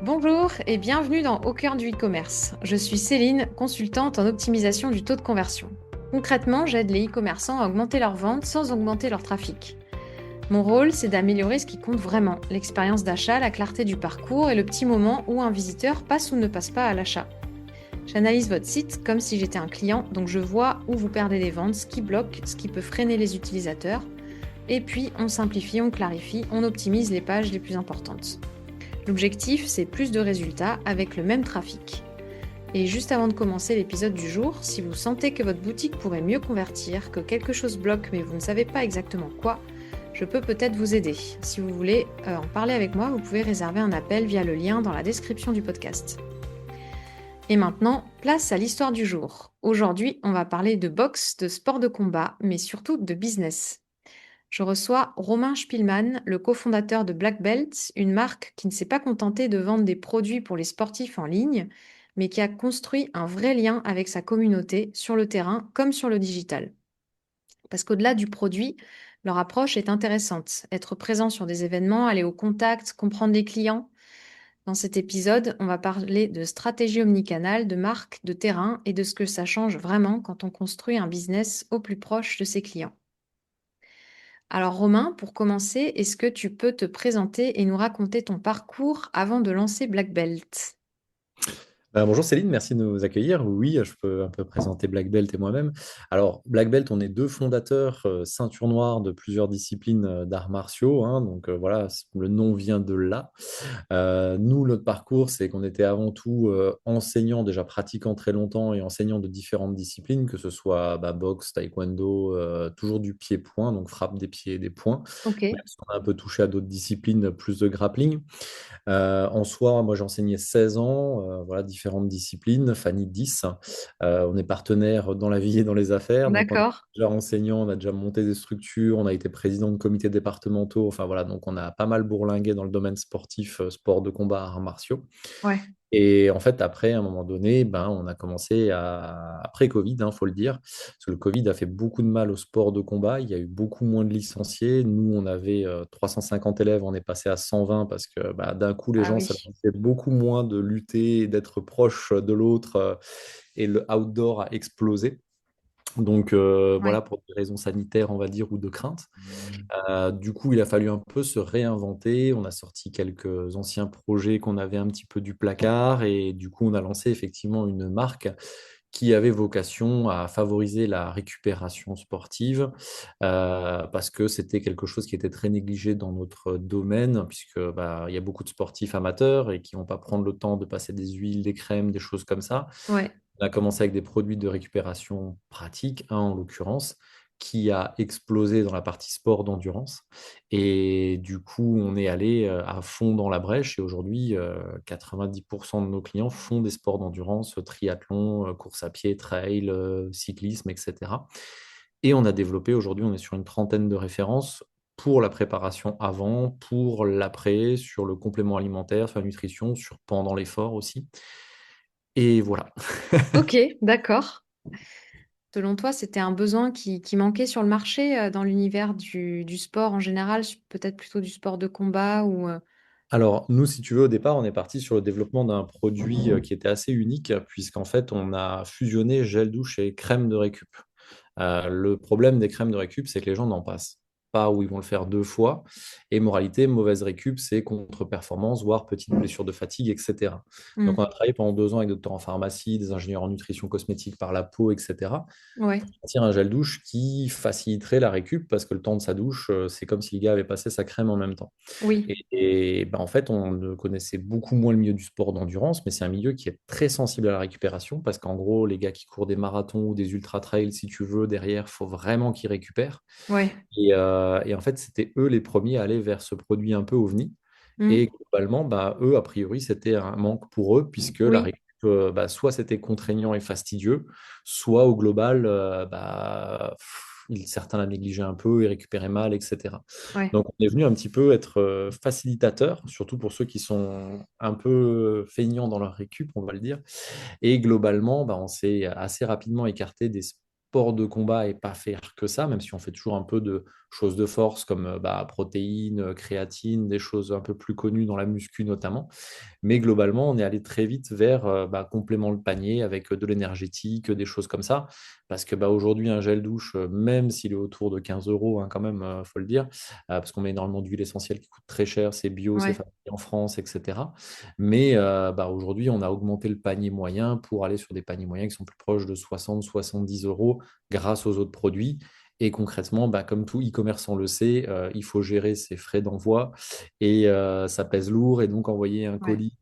Bonjour et bienvenue dans Au cœur du e-commerce. Je suis Céline, consultante en optimisation du taux de conversion. Concrètement, j'aide les e-commerçants à augmenter leurs ventes sans augmenter leur trafic. Mon rôle, c'est d'améliorer ce qui compte vraiment, l'expérience d'achat, la clarté du parcours et le petit moment où un visiteur passe ou ne passe pas à l'achat. J'analyse votre site comme si j'étais un client, donc je vois où vous perdez des ventes, ce qui bloque, ce qui peut freiner les utilisateurs. Et puis, on simplifie, on clarifie, on optimise les pages les plus importantes. L'objectif, c'est plus de résultats avec le même trafic. Et juste avant de commencer l'épisode du jour, si vous sentez que votre boutique pourrait mieux convertir, que quelque chose bloque mais vous ne savez pas exactement quoi, je peux peut-être vous aider. Si vous voulez en parler avec moi, vous pouvez réserver un appel via le lien dans la description du podcast. Et maintenant, place à l'histoire du jour. Aujourd'hui, on va parler de boxe, de sport de combat, mais surtout de business. Je reçois Romain Spielmann, le cofondateur de Black Belt, une marque qui ne s'est pas contentée de vendre des produits pour les sportifs en ligne, mais qui a construit un vrai lien avec sa communauté sur le terrain comme sur le digital. Parce qu'au-delà du produit, leur approche est intéressante. Être présent sur des événements, aller au contact, comprendre les clients. Dans cet épisode, on va parler de stratégie omnicanale, de marque, de terrain et de ce que ça change vraiment quand on construit un business au plus proche de ses clients. Alors Romain, pour commencer, est-ce que tu peux te présenter et nous raconter ton parcours avant de lancer Black Belt? Bonjour Céline, merci de nous accueillir. Oui, je peux un peu présenter Black Belt et moi-même. Alors, Black Belt, on est deux fondateurs, ceinture noire de plusieurs disciplines d'arts martiaux, hein. Donc voilà, le nom vient de là. Nous, notre parcours, c'est qu'on était avant tout enseignants, déjà pratiquant très longtemps et enseignants de différentes disciplines, que ce soit boxe, taekwondo, toujours du pied-point, donc frappe des pieds et des poings. Ok, Même si on a un peu touché à d'autres disciplines, plus de grappling. En soi, moi j'ai enseigné 16 ans, voilà, différentes disciplines, Fanny 10. On est partenaires dans la vie et dans les affaires, donc on est d'accord. déjà enseignant, on a déjà monté des structures, on a été président de comités départementaux, enfin voilà, donc on a pas mal bourlingué dans le domaine sportif, sport de combat, arts martiaux. Ouais. Et en fait, après, à un moment donné, on a commencé après Covid, il faut le dire, parce que le Covid a fait beaucoup de mal au sport de combat. Il y a eu beaucoup moins de licenciés. Nous, on avait 350 élèves, on est passé à 120 parce que d'un coup, les Ah gens, ça oui. leur fait beaucoup moins de lutter et d'être proche de l'autre. Et le outdoor a explosé. Donc Ouais. voilà, pour des raisons sanitaires, on va dire, ou de crainte. Du coup, il a fallu un peu se réinventer. On a sorti quelques anciens projets qu'on avait un petit peu du placard et du coup, on a lancé effectivement une marque qui avait vocation à favoriser la récupération sportive parce que c'était quelque chose qui était très négligé dans notre domaine puisque il y a beaucoup de sportifs amateurs et qui vont pas prendre le temps de passer des huiles, des crèmes, des choses comme ça. Ouais. On a commencé avec des produits de récupération pratiques, un en l'occurrence, qui a explosé dans la partie sport d'endurance. Et du coup, on est allé à fond dans la brèche. Et aujourd'hui, 90% de nos clients font des sports d'endurance, triathlon, course à pied, trail, cyclisme, etc. Et on a développé, aujourd'hui, on est sur une trentaine de références pour la préparation avant, pour l'après, sur le complément alimentaire, sur la nutrition, sur pendant l'effort aussi. Et voilà. Ok, d'accord. Selon toi, c'était un besoin qui manquait sur le marché dans l'univers du sport en général, peut-être plutôt du sport de combat ou... Alors, nous, si tu veux, au départ, on est parti sur le développement d'un produit qui était assez unique, puisqu'en fait, on a fusionné gel douche et crème de récup. Le problème des crèmes de récup, c'est que les gens n'en passent pas ou ils vont le faire deux fois. Et moralité, mauvaise récup, c'est contre-performance, voire petite blessure de fatigue, etc. Donc, on a Hmm. travaillé pendant 2 ans avec des docteurs en pharmacie, des ingénieurs en nutrition cosmétique par la peau, etc. Ouais. Pour sortir un gel douche qui faciliterait la récup parce que le temps de sa douche, c'est comme si le gars avait passé sa crème en même temps. Oui. En fait, on ne connaissait beaucoup moins le milieu du sport d'endurance, mais c'est un milieu qui est très sensible à la récupération parce qu'en gros, les gars qui courent des marathons ou des ultra-trails, si tu veux, derrière, il faut vraiment qu'ils récupèrent. Ouais. Et en fait, c'était eux les premiers à aller vers ce produit un peu ovni. Hmm. Et globalement, eux, a priori, c'était un manque pour eux puisque la Oui. récup, soit c'était contraignant et fastidieux, soit au global, certains la négligeaient un peu et récupéraient mal, etc. Ouais. Donc, on est venu un petit peu être facilitateur, surtout pour ceux qui sont un peu feignants dans leur récup, on va le dire. Et globalement, on s'est assez rapidement écarté des sports de combat et pas faire que ça, même si on fait toujours un peu de choses de force comme protéines, créatine, des choses un peu plus connues dans la muscu notamment. Mais globalement, on est allé très vite vers complément le panier avec de l'énergétique, des choses comme ça. Parce que aujourd'hui, un gel douche, même s'il est autour de 15 euros, hein, quand même, faut le dire, parce qu'on met énormément d'huile essentielle qui coûte très cher, c'est bio, c'est Ouais, fabriqué en France, etc. Mais aujourd'hui, on a augmenté le panier moyen pour aller sur des paniers moyens qui sont plus proches de 60-70 euros grâce aux autres produits. Et concrètement, comme tout e-commerçant le sait, il faut gérer ses frais d'envoi et ça pèse lourd. Et donc, envoyer un ouais, colis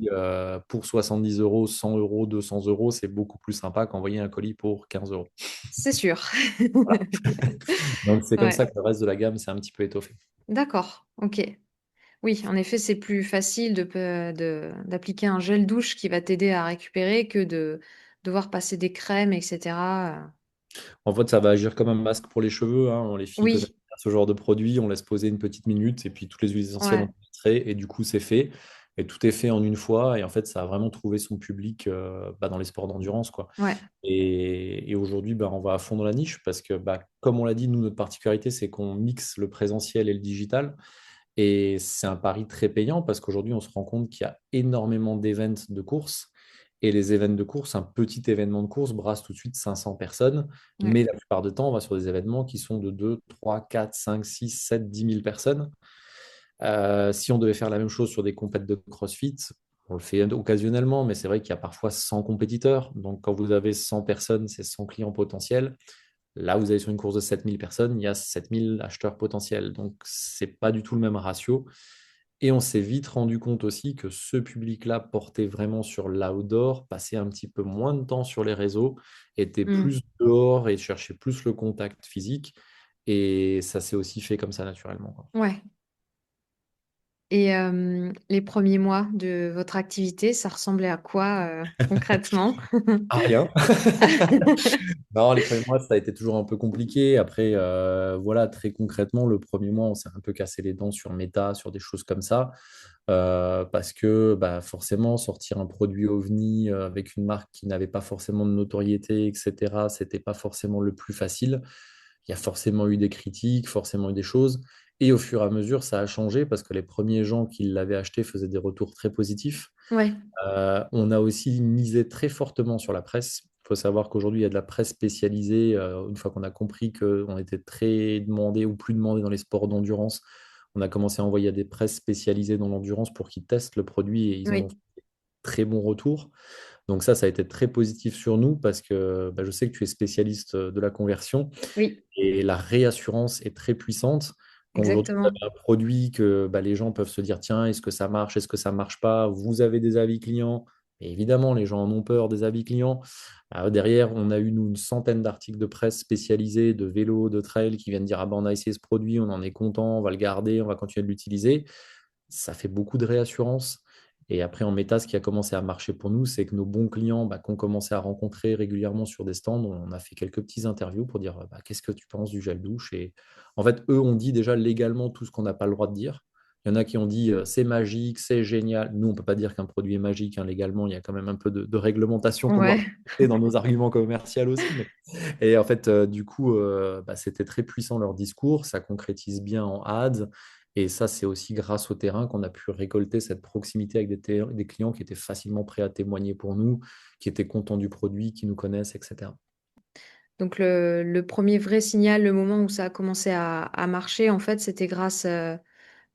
pour 70 euros, 100 euros, 200 euros, c'est beaucoup plus sympa qu'envoyer un colis pour 15 euros. c'est sûr. Voilà. Donc, c'est comme ça Ouais, que le reste de la gamme s'est un petit peu étoffé. d'accord, ok. Oui, en effet, c'est plus facile d'appliquer un gel douche qui va t'aider à récupérer que de devoir passer des crèmes, etc. En fait, ça va agir comme un masque pour les cheveux, hein. Les filles connaissent Oui, ce genre de produit, on laisse poser une petite minute et puis toutes les huiles essentielles ont ouais, été extraites et du coup, c'est fait. Et tout est fait en une fois. Et en fait, ça a vraiment trouvé son public dans les sports d'endurance, quoi. ouais. Et aujourd'hui, on va à fond dans la niche parce que, comme on l'a dit, nous, notre particularité, c'est qu'on mixe le présentiel et le digital. Et c'est un pari très payant parce qu'aujourd'hui, on se rend compte qu'il y a énormément d'événements de course. Et les événements de course, un petit événement de course brasse tout de suite 500 personnes. Ouais. Mais la plupart du temps, on va sur des événements qui sont de 2, 3, 4, 5, 6, 7, 10 000 personnes. Si on devait faire la même chose sur des compètes de CrossFit, on le fait occasionnellement, mais c'est vrai qu'il y a parfois 100 compétiteurs. Donc, quand vous avez 100 personnes, c'est 100 clients potentiels. Là, vous allez sur une course de 7000 personnes, il y a 7000 acheteurs potentiels. Donc, c'est pas du tout le même ratio. Et on s'est vite rendu compte aussi que ce public-là portait vraiment sur l'outdoor, passait un petit peu moins de temps sur les réseaux, était Hmm. plus dehors et cherchait plus le contact physique. Et ça s'est aussi fait comme ça naturellement, quoi. Ouais. Et les premiers mois de votre activité, ça ressemblait à quoi concrètement? Ah, rien. Non, les premiers mois, ça a été toujours un peu compliqué. Après, voilà, très concrètement, le premier mois, on s'est un peu cassé les dents sur Meta, sur des choses comme ça. Parce que forcément, sortir un produit OVNI avec une marque qui n'avait pas forcément de notoriété, etc., c'était pas forcément le plus facile. Il y a forcément eu des critiques, forcément eu des choses. Et au fur et à mesure, ça a changé parce que les premiers gens qui l'avaient acheté faisaient des retours très positifs. Ouais, On a aussi misé très fortement sur la presse. Il faut savoir qu'aujourd'hui, il y a de la presse spécialisée. Une fois qu'on a compris qu'on était très demandé ou plus demandé dans les sports d'endurance, on a commencé à envoyer à des presses spécialisées dans l'endurance pour qu'ils testent le produit et ils ont oui, fait très bons retours. Donc ça a été très positif sur nous parce que je sais que tu es spécialiste de la conversion oui, et la réassurance est très puissante. Quand aujourd'hui, vous exactement. avez un produit que les gens peuvent se dire, tiens, est-ce que ça marche, est-ce que ça ne marche pas? Vous avez des avis clients. Et évidemment, les gens en ont peur des avis clients. Derrière, on a eu, nous, une centaine d'articles de presse spécialisés, de vélos, de trail, qui viennent dire, ah ben, on a essayé ce produit, on en est content, on va le garder, on va continuer de l'utiliser. Ça fait beaucoup de réassurance. Et après, en méta, ce qui a commencé à marcher pour nous, c'est que nos bons clients qu'on commençait à rencontrer régulièrement sur des stands, on a fait quelques petits interviews pour dire qu'est-ce que tu penses du gel douche. Et en fait, eux ont dit déjà légalement tout ce qu'on n'a pas le droit de dire. Il y en a qui ont dit c'est magique, c'est génial. Nous, on ne peut pas dire qu'un produit est magique, hein, légalement. Il y a quand même un peu de réglementation qu'on doit Ouais, respecter dans nos arguments commerciaux aussi. Et en fait, du coup, c'était très puissant leur discours. Ça concrétise bien en ads. Et ça, c'est aussi grâce au terrain qu'on a pu récolter cette proximité avec des clients qui étaient facilement prêts à témoigner pour nous, qui étaient contents du produit, qui nous connaissent, etc. donc le premier vrai signal, le moment où ça a commencé à marcher, en fait, c'était grâce à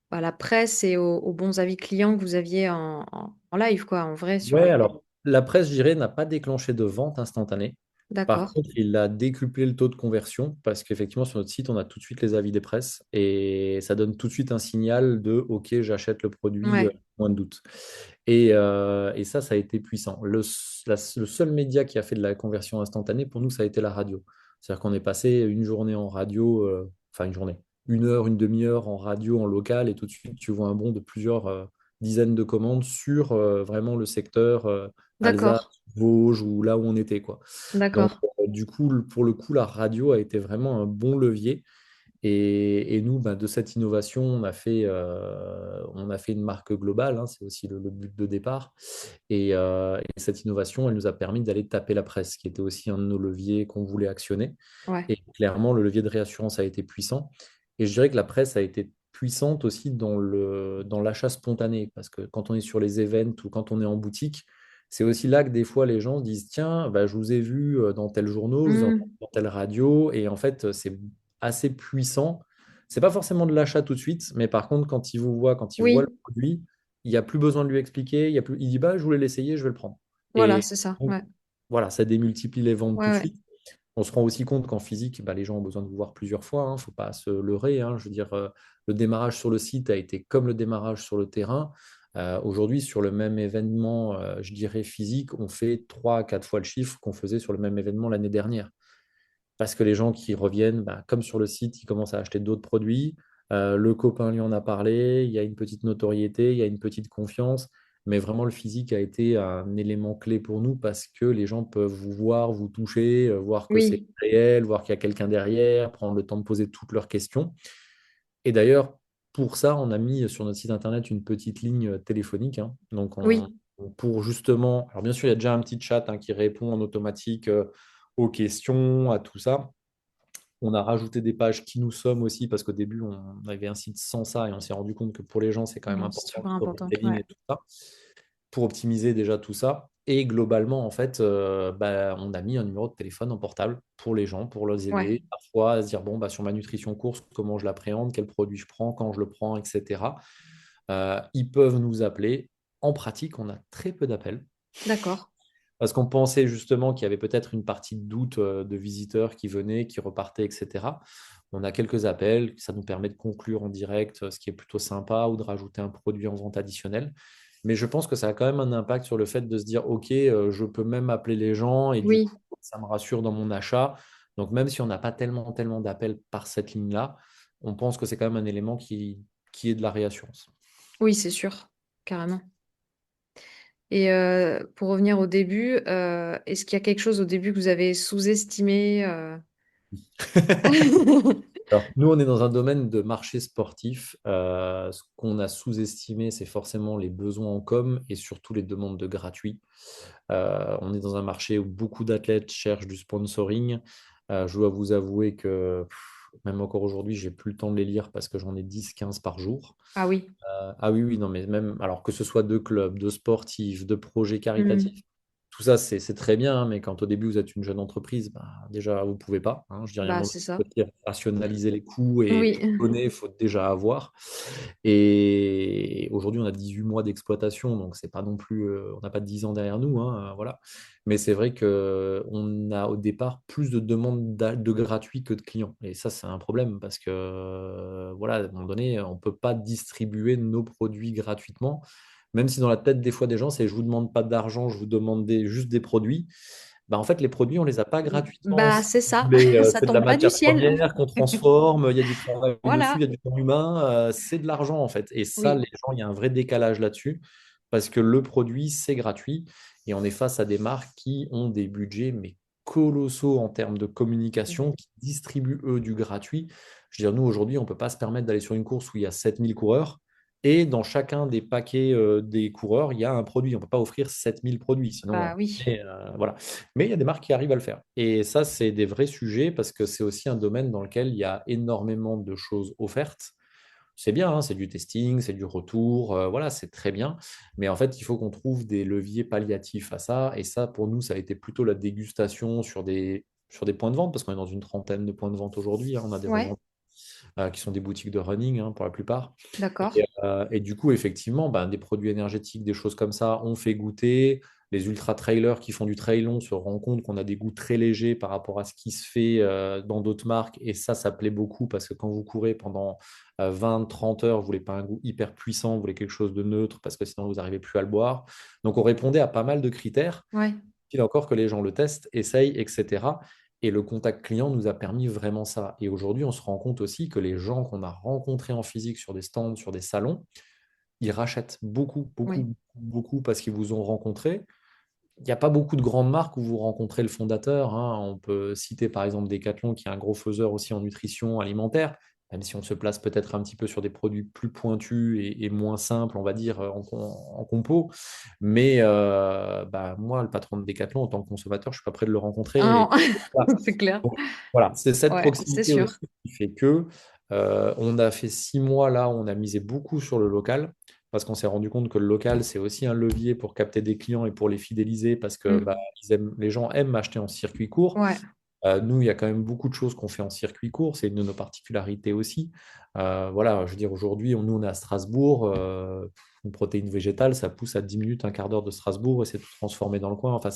la presse et aux bons avis clients que vous aviez en live, quoi, en vrai, sur Ouais, les... alors la presse, je dirais, n'a pas déclenché de vente instantanée. Par D'accord. contre, il a décuplé le taux de conversion parce qu'effectivement, sur notre site, on a tout de suite les avis des presses et ça donne tout de suite un signal de OK, j'achète le produit, Ouais, moins de doute. Et ça a été puissant. Le seul média qui a fait de la conversion instantanée, pour nous, ça a été la radio. C'est-à-dire qu'on est passé une journée en radio, enfin une journée, une heure, une demi-heure en radio, en local, et tout de suite, tu vois un bond de plusieurs dizaines de commandes sur vraiment le secteur Alsace, d'accord, Vosges ou là où on était, quoi. Donc, d'accord. du coup, pour le coup, la radio a été vraiment un bon levier. Et nous, de cette innovation, on a fait une marque globale, hein, c'est aussi le but de départ. Et cette innovation, elle nous a permis d'aller taper la presse, qui était aussi un de nos leviers qu'on voulait actionner. Ouais, Et clairement, le levier de réassurance a été puissant. Et je dirais que la presse a été puissante aussi dans l'achat spontané, parce que quand on est sur les events ou quand on est en boutique, c'est aussi là que des fois les gens se disent, tiens, bah, je vous ai vu dans tel journal, je vous ai entendu Hmm. dans telle radio, et en fait, c'est assez puissant. C'est pas forcément de l'achat tout de suite, mais par contre, quand il voit le Oui, produit, il n'y a plus besoin de lui expliquer, il dit, bah, je voulais l'essayer, je vais le prendre. voilà, Et c'est ça. donc, Ouais, voilà, ça démultiplie les ventes ouais, tout de ouais. suite. On se rend aussi compte qu'en physique, bah, les gens ont besoin de vous voir plusieurs fois. Il ne faut pas se leurrer, hein. Je veux dire, le démarrage sur le site a été comme le démarrage sur le terrain. Aujourd'hui, sur le même événement, je dirais physique, on fait 3 à 4 fois le chiffre qu'on faisait sur le même événement l'année dernière. Parce que les gens qui reviennent, bah, comme sur le site, ils commencent à acheter d'autres produits. Le copain lui en a parlé, il y a une petite notoriété, il y a une petite confiance. Mais vraiment, le physique a été un élément clé pour nous parce que les gens peuvent vous voir, vous toucher, voir que c'est Oui, réel, voir qu'il y a quelqu'un derrière, prendre le temps de poser toutes leurs questions. Et d'ailleurs, pour ça, on a mis sur notre site internet une petite ligne téléphonique, hein. Donc, oui, pour justement, alors bien sûr, il y a déjà un petit chat, hein, qui répond en automatique aux questions, à tout ça. On a rajouté des pages qui nous sommes aussi, parce qu'au début, on avait un site sans ça et on s'est rendu compte que pour les gens, c'est quand même non, c'est important, le super important. storytelling Ouais, et tout ça, pour optimiser déjà tout ça. Et globalement, en fait, bah, on a mis un numéro de téléphone en portable pour les gens, pour les ouais, aider parfois à se dire, bon, bah, sur ma nutrition course, comment je l'appréhende, quel produit je prends, quand je le prends, etc. Ils peuvent nous appeler. En pratique, on a très peu d'appels. d'accord. Parce qu'on pensait justement qu'il y avait peut-être une partie de doute de visiteurs qui venaient, qui repartaient, etc. On a quelques appels, ça nous permet de conclure en direct, ce qui est plutôt sympa, ou de rajouter un produit en vente additionnelle. Mais je pense que ça a quand même un impact sur le fait de se dire, OK, je peux même appeler les gens et du Oui, coup, ça me rassure dans mon achat. Donc même si on n'a pas tellement d'appels par cette ligne-là, on pense que c'est quand même un élément qui est de la réassurance. oui, c'est sûr, carrément. Et pour revenir au début, est-ce qu'il y a quelque chose au début que vous avez sous-estimé Alors, nous, on est dans un domaine de marché sportif. Ce qu'on a sous-estimé, c'est forcément les besoins en com et surtout les demandes de gratuit. On est dans un marché où beaucoup d'athlètes cherchent du sponsoring. Je dois vous avouer que même encore aujourd'hui, j'ai plus le temps de les lire parce que j'en ai 10, 15 par jour. Ah oui. Ah oui, oui, non, mais même, alors que ce soit de clubs, de sportifs, de projets caritatifs, Mmh. tout ça, c'est très bien, hein, mais quand au début vous êtes une jeune entreprise, bah, déjà, vous ne pouvez pas, hein. Je dirais, à un Bah, moment, c'est il ça. faut dire, rationaliser les coûts et Oui. tout donner, il faut déjà avoir. Et aujourd'hui, on a 18 mois d'exploitation, donc c'est pas non plus, on n'a pas 10 ans derrière nous, hein, voilà. Mais c'est vrai qu'on a au départ plus de demandes de gratuit que de clients. Et ça, c'est un problème parce que, voilà, à un moment donné, on ne peut pas distribuer nos produits gratuitement. Même si dans la tête des fois des gens, c'est je ne vous demande pas d'argent, je vous demande juste des produits. Bah, en fait, les produits, on ne les a pas gratuitement. Bah, c'est ça. Ça C'est de la tombe pas du matière ciel. première qu'on transforme, il y a du travail dessus, il y Voilà. a du temps humain, c'est de l'argent en fait. Et ça, Oui. les gens, il y a un vrai décalage là-dessus parce que le produit, c'est gratuit et on est face à des marques qui ont des budgets mais colossaux en termes de communication, qui distribuent eux du gratuit. Je veux dire, nous, aujourd'hui, on ne peut pas se permettre d'aller sur une course où il y a 7000 coureurs. Et dans chacun des paquets des coureurs, il y a un produit. On ne peut pas offrir 7000 produits, sinon, Bah oui. voilà. Mais il y a des marques qui arrivent à le faire. Et ça, c'est des vrais sujets parce que c'est aussi un domaine dans lequel il y a énormément de choses offertes. C'est bien, hein, c'est du testing, c'est du retour, voilà, c'est très bien. Mais en fait, il faut qu'on trouve des leviers palliatifs à ça. Et ça, pour nous, ça a été plutôt la dégustation sur des points de vente, parce qu'on est dans une trentaine de points de vente aujourd'hui, hein. On a des Ouais. revendeurs qui sont des boutiques de running, hein, pour la plupart. D'accord. Et du coup, effectivement, ben, des produits énergétiques, des choses comme ça, on fait goûter. Les ultra-trailers qui font du trail long se rendent compte qu'on a des goûts très légers par rapport à ce qui se fait dans d'autres marques. Et ça plaît beaucoup parce que quand vous courez pendant 20-30 heures, vous voulez pas un goût hyper puissant, vous voulez quelque chose de neutre parce que sinon vous n'arrivez plus à le boire. Donc, on répondait à pas mal de critères. Ouais. Il encore que les gens le testent, essayent, etc. Et le contact client nous a permis vraiment ça. Et aujourd'hui, on se rend compte aussi que les gens qu'on a rencontrés en physique sur des stands, sur des salons, ils rachètent beaucoup, Oui. beaucoup, beaucoup parce qu'ils vous ont rencontré. Il n'y a pas beaucoup de grandes marques où vous rencontrez le fondateur, hein. On peut citer par exemple Decathlon, qui est un gros faiseur aussi en nutrition alimentaire, même si on se place peut-être un petit peu sur des produits plus pointus et moins simples, on va dire, en compo. Mais bah, moi, le patron de Decathlon, en tant que consommateur, je ne suis pas prêt de le rencontrer. Ah Et voilà. non, c'est clair. Donc, voilà, c'est cette Ouais, c'est proximité aussi sûr. qui fait que. On a fait 6 mois là, on a misé beaucoup sur le local parce qu'on s'est rendu compte que le local, c'est aussi un levier pour capter des clients et pour les fidéliser parce que Mm. bah, les gens aiment acheter en circuit court. Ouais, Nous, il y a quand même beaucoup de choses qu'on fait en circuit court, c'est une de nos particularités aussi. Voilà, je veux dire, aujourd'hui, nous, on est à Strasbourg, une protéine végétale, ça pousse à 10 minutes, un quart d'heure de Strasbourg et c'est tout transformé dans le coin. Enfin,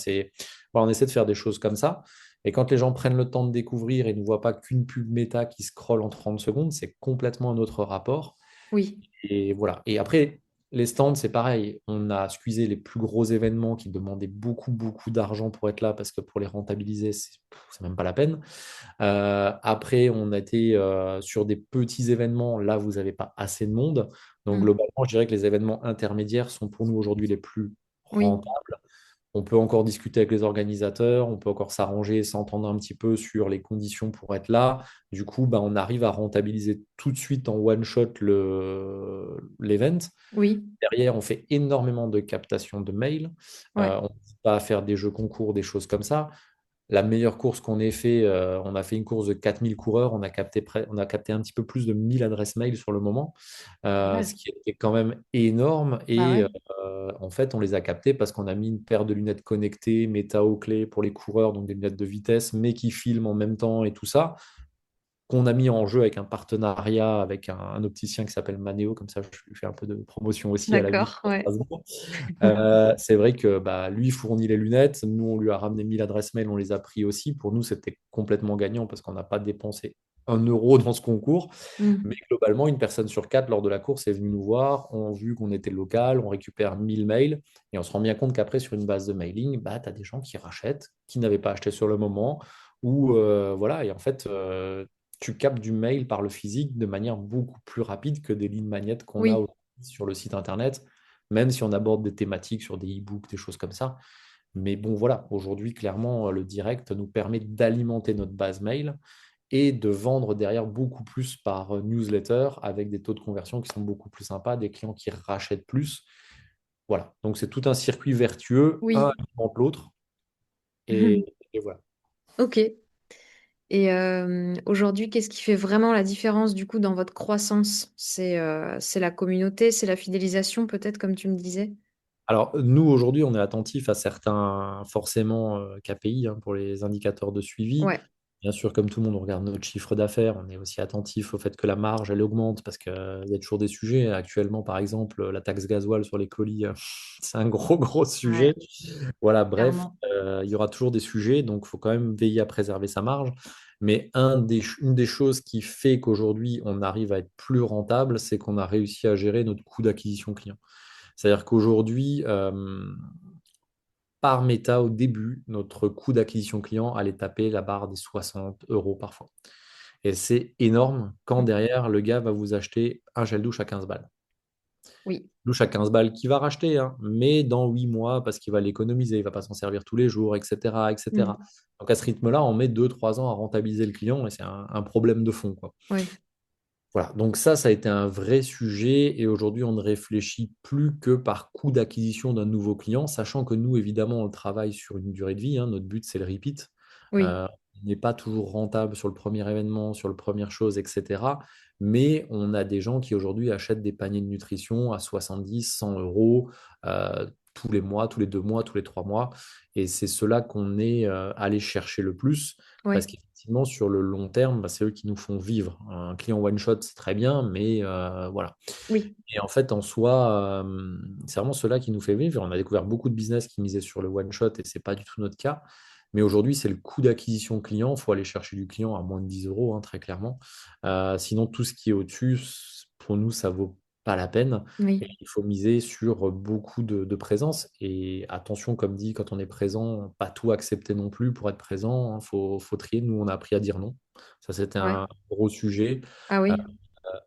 voilà, on essaie de faire des choses comme ça. Et quand les gens prennent le temps de découvrir et ne voient pas qu'une pub méta qui scrolle en 30 secondes, c'est complètement un autre rapport. oui, Et voilà. Et après, les stands, c'est pareil. On a squeezé les plus gros événements qui demandaient beaucoup, beaucoup d'argent pour être là parce que pour les rentabiliser, c'est même pas la peine. Après, on a été sur des petits événements. Là, vous n'avez pas assez de monde. Donc, Mm. globalement, je dirais que les événements intermédiaires sont pour nous aujourd'hui les plus Oui, rentables. On peut encore discuter avec les organisateurs, on peut encore s'arranger, s'entendre un petit peu sur les conditions pour être là. Du coup, bah, on arrive à rentabiliser tout de suite en one shot l'event. oui, Derrière, on fait énormément de captation de mails. ouais, On n'hésite pas à faire des jeux concours, des choses comme ça. La meilleure course qu'on ait fait, on a fait une course de 4000 coureurs, on a capté un petit peu plus de 1000 adresses mail sur le moment, ouais, ce qui était quand même énorme. bah Et ouais, en fait, on les a captés parce qu'on a mis une paire de lunettes connectées, méta haut clés pour les coureurs, donc des lunettes de vitesse, mais qui filment en même temps et tout ça qu'on a mis en jeu avec un partenariat avec un opticien qui s'appelle Manéo, comme ça je lui fais un peu de promotion aussi à la ville d'accord, de ouais, Strasbourg. C'est vrai que bah, lui fournit les lunettes, nous on lui a ramené 1000 adresses mail, on les a pris aussi. Pour nous, c'était complètement gagnant parce qu'on n'a pas dépensé 1 euro dans ce concours. Mais Mm. globalement, une personne sur quatre lors de la course est venue nous voir, on a vu qu'on était local, on récupère 1000 mails et on se rend bien compte qu'après, sur une base de mailing, bah, tu as des gens qui rachètent, qui n'avaient pas acheté sur le moment. Ou voilà, et en fait, tu captes du mail par le physique de manière beaucoup plus rapide que des lignes magnétiques qu'on a Oui, aujourd'hui sur le site internet, même si on aborde des thématiques sur des e-books, des choses comme ça. Mais bon, voilà, aujourd'hui, clairement, le direct nous permet d'alimenter notre base mail et de vendre derrière beaucoup plus par newsletter avec des taux de conversion qui sont beaucoup plus sympas, des clients qui rachètent plus. Voilà, donc c'est tout un circuit vertueux, un oui. alimente l'autre, et, et voilà. Ok. Et aujourd'hui, qu'est-ce qui fait vraiment la différence du coup dans votre croissance? C'est la communauté, c'est la fidélisation peut-être comme tu me disais? Alors, nous, aujourd'hui, on est attentif à certains, forcément, KPI pour les indicateurs de suivi. Ouais, Bien sûr, comme tout le monde, on regarde notre chiffre d'affaires. On est aussi attentif au fait que la marge, elle augmente parce qu'il y a toujours des sujets. Actuellement, par exemple, la taxe gasoil sur les colis, c'est un gros, gros ouais, sujet. Voilà, bref, clairement. il y aura toujours des sujets, donc il faut quand même veiller à préserver sa marge. Mais une des choses qui fait qu'aujourd'hui, on arrive à être plus rentable, c'est qu'on a réussi à gérer notre coût d'acquisition client. C'est-à-dire qu'aujourd'hui, par méta, au début, notre coût d'acquisition client allait taper la barre des 60 euros parfois. Et c'est énorme quand Mm. derrière, le gars va vous acheter un gel douche à 15 balles. Oui. Douche à 15 balles qu'il va racheter, hein, mais dans 8 mois, parce qu'il va l'économiser, il ne va pas s'en servir tous les jours, etc., etc. Mm. Donc à ce rythme-là, on met 2, 3 ans à rentabiliser le client et c'est un problème de fond, quoi. Ouais, Voilà, donc ça a été un vrai sujet et aujourd'hui, on ne réfléchit plus que par coût d'acquisition d'un nouveau client, sachant que nous, évidemment, on travaille sur une durée de vie, hein. Notre but, c'est le repeat. oui, Euh, on n'est pas toujours rentable sur le premier événement, sur la première chose, etc. Mais on a des gens qui aujourd'hui achètent des paniers de nutrition à 70, 100 euros tous les mois, tous les 2 mois, tous les 3 mois. Et c'est cela qu'on est allé chercher le plus. Parce ouais, qu'effectivement, sur le long terme, bah, c'est eux qui nous font vivre. Un client one-shot, c'est très bien, mais voilà. oui, Et en fait, en soi, c'est vraiment cela qui nous fait vivre. On a découvert beaucoup de business qui misaient sur le one-shot et ce n'est pas du tout notre cas. Mais aujourd'hui, c'est le coût d'acquisition client. Il faut aller chercher du client à moins de 10 euros, hein, très clairement. Sinon, tout ce qui est au-dessus, pour nous, ça vaut pas la peine. Et oui, il faut miser sur beaucoup de présence. Et attention, comme dit, quand on est présent, pas tout accepter non plus pour être présent. Il faut trier. Nous, on a appris à dire non. Ça, c'était ouais. un gros sujet. Ah Euh, oui,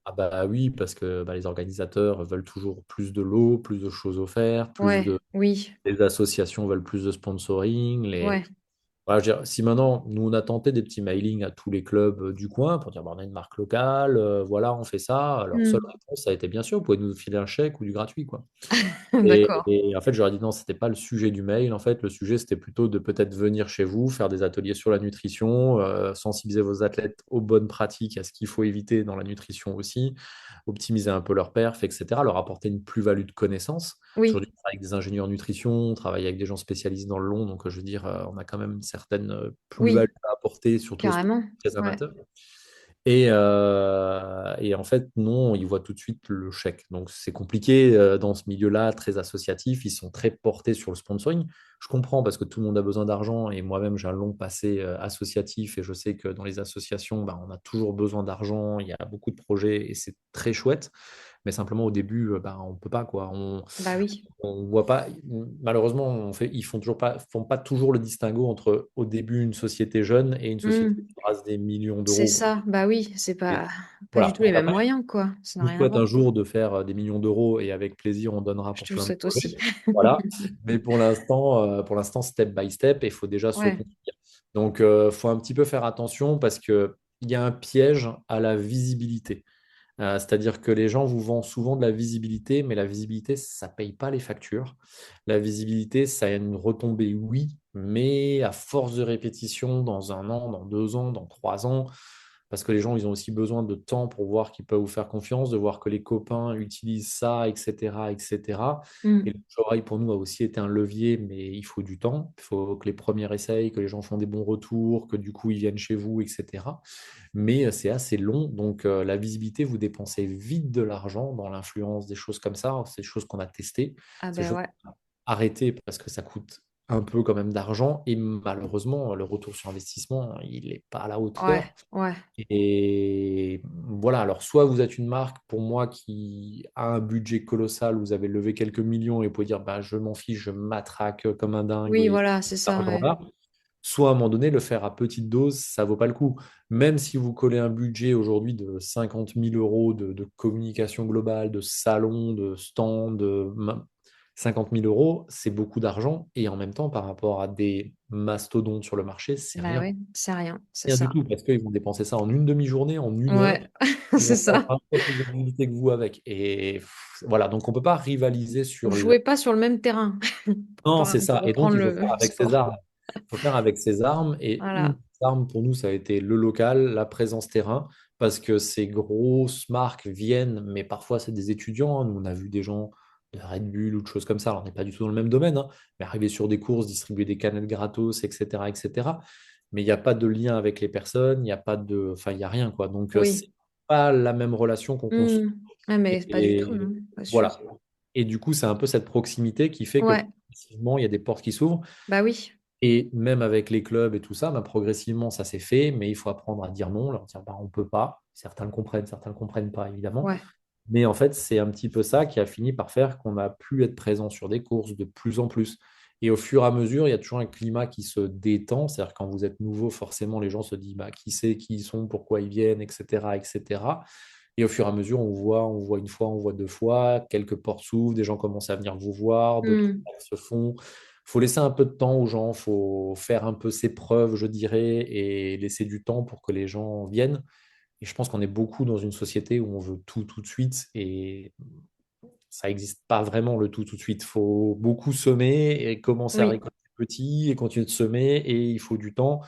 ah bah oui, parce que bah, les organisateurs veulent toujours plus de lots, plus de choses offertes, ouais, oui, les associations veulent plus de sponsoring, ouais. Voilà, je veux dire, si maintenant, nous, on a tenté des petits mailings à tous les clubs du coin pour dire, bah, on a une marque locale, voilà, on fait ça. Leur seule Hmm. réponse, ça a été, bien sûr, vous pouvez nous filer un chèque ou du gratuit, quoi. D'accord. Et en fait, j'aurais dit non, c'était pas le sujet du mail. En fait, le sujet, c'était plutôt de peut-être venir chez vous, faire des ateliers sur la nutrition, sensibiliser vos athlètes aux bonnes pratiques, à ce qu'il faut éviter dans la nutrition aussi, optimiser un peu leur perf, etc., leur apporter une plus-value de connaissances. Oui, Aujourd'hui, on travaille avec des ingénieurs nutrition, on travaille avec des gens spécialisés dans le long, donc je veux dire, on a quand même une certaine plus-value oui, à apporter, surtout aux sportifs carrément. très Ouais. amateurs. Et en fait, non, ils voient tout de suite le chèque. Donc, c'est compliqué dans ce milieu-là, très associatif. Ils sont très portés sur le sponsoring. Je comprends parce que tout le monde a besoin d'argent et moi-même, j'ai un long passé associatif et je sais que dans les associations, bah, on a toujours besoin d'argent. Il y a beaucoup de projets et c'est très chouette. Mais simplement, au début, bah, on ne peut pas, quoi. Bah oui. On voit pas, malheureusement, ils font pas toujours le distinguo entre au début une société jeune et une société Hmm. qui brasse des millions C'est d'euros. ça. Bah oui, c'est Et pas du voilà, tout les mêmes moyens, quoi. Ça je n'a vous rien à souhaite un voir. jour de faire des millions d'euros et avec plaisir, on donnera Je pour te le plein de souhaite projets. aussi. Voilà. Mais pour l'instant, step by step, il faut déjà se Ouais. construire. Donc, il faut un petit peu faire attention parce qu'il y a un piège à la visibilité. C'est-à-dire que les gens vous vendent souvent de la visibilité, mais la visibilité, ça ne paye pas les factures. La visibilité, ça a une retombée, oui, mais à force de répétition, dans 1 an, dans 2 ans, dans 3 ans, parce que les gens, ils ont aussi besoin de temps pour voir qu'ils peuvent vous faire confiance, de voir que les copains utilisent ça, etc., etc. Et le Hmm. bouche à oreille, pour nous, a aussi été un levier, mais il faut du temps. Il faut que les premiers essayent, que les gens font des bons retours, que du coup, ils viennent chez vous, etc. Mais c'est assez long. Donc, la visibilité, vous dépensez vite de l'argent dans l'influence, des choses comme ça. C'est des choses qu'on a testées. Ah C'est des ben choses ouais. qu'on a arrêtées parce que ça coûte un peu quand même d'argent. Et malheureusement, le retour sur investissement, il n'est pas à la Ouais. hauteur. Ouais. Et voilà, alors soit vous êtes une marque, pour moi, qui a un budget colossal, vous avez levé quelques millions et vous pouvez dire, bah, je m'en fiche, je matraque comme un dingue Oui, et voilà, c'est cet ça, ouais. argent-là. Soit à un moment donné, le faire à petite dose, ça vaut pas le coup. Même si vous collez un budget aujourd'hui de 50 000 euros de communication globale, de salon, de stand, 50 000 euros, c'est beaucoup d'argent. Et en même temps, par rapport à des mastodontes sur le marché, c'est Bah rien. ouais, c'est rien, c'est Rien du ça. tout, parce qu'ils vont dépenser ça en une demi-journée, en 1 heure. Ouais, Ils c'est vont faire ça. un peu plus de visibilité que vous avec. Et voilà, donc on ne peut pas rivaliser Vous sur jouez pas sur le même terrain, non, c'est pour ça. Et donc, reprendre il faut le faire avec ses sport. armes. Il faut faire avec ses armes. Et une Voilà. des armes pour nous, ça a été le local, la présence terrain, parce que ces grosses marques viennent, mais parfois, c'est des étudiants, hein. Nous, on a vu des gens de Red Bull ou de choses comme ça. Alors, on n'est pas du tout dans le même domaine, hein, mais arriver sur des courses, distribuer des canettes gratos, etc., etc. Mais il n'y a pas de lien avec les personnes, il n'y a pas de... Enfin, il n'y a rien, quoi. Donc, c'est Oui. pas la même relation qu'on construit. Ah, mais pas du tout, Et non, pas sûr. voilà. Et du coup, c'est un peu cette proximité qui fait que Ouais, progressivement, il y a des portes qui s'ouvrent. bah oui. Et même avec les clubs et tout ça, bah, progressivement, ça s'est fait, mais il faut apprendre à dire non, leur dire bah, on ne peut pas. Certains ne comprennent pas, évidemment. Ouais. Mais en fait, c'est un petit peu ça qui a fini par faire qu'on a pu être présent sur des courses de plus en plus. Et au fur et à mesure, il y a toujours un climat qui se détend. C'est-à-dire quand vous êtes nouveau, forcément, les gens se disent bah, qui c'est, qui ils sont, pourquoi ils viennent, etc., etc. Et au fur et à mesure, on voit une fois, on voit 2 fois, quelques portes s'ouvrent, des gens commencent à venir vous voir, d'autres Hmm. se font. Il faut laisser un peu de temps aux gens, il faut faire un peu ses preuves, je dirais, et laisser du temps pour que les gens viennent. Et je pense qu'on est beaucoup dans une société où on veut tout tout de suite et ça n'existe pas vraiment le tout tout de suite. Il faut beaucoup semer et commencer à Oui. récolter petit et continuer de semer et il faut du temps.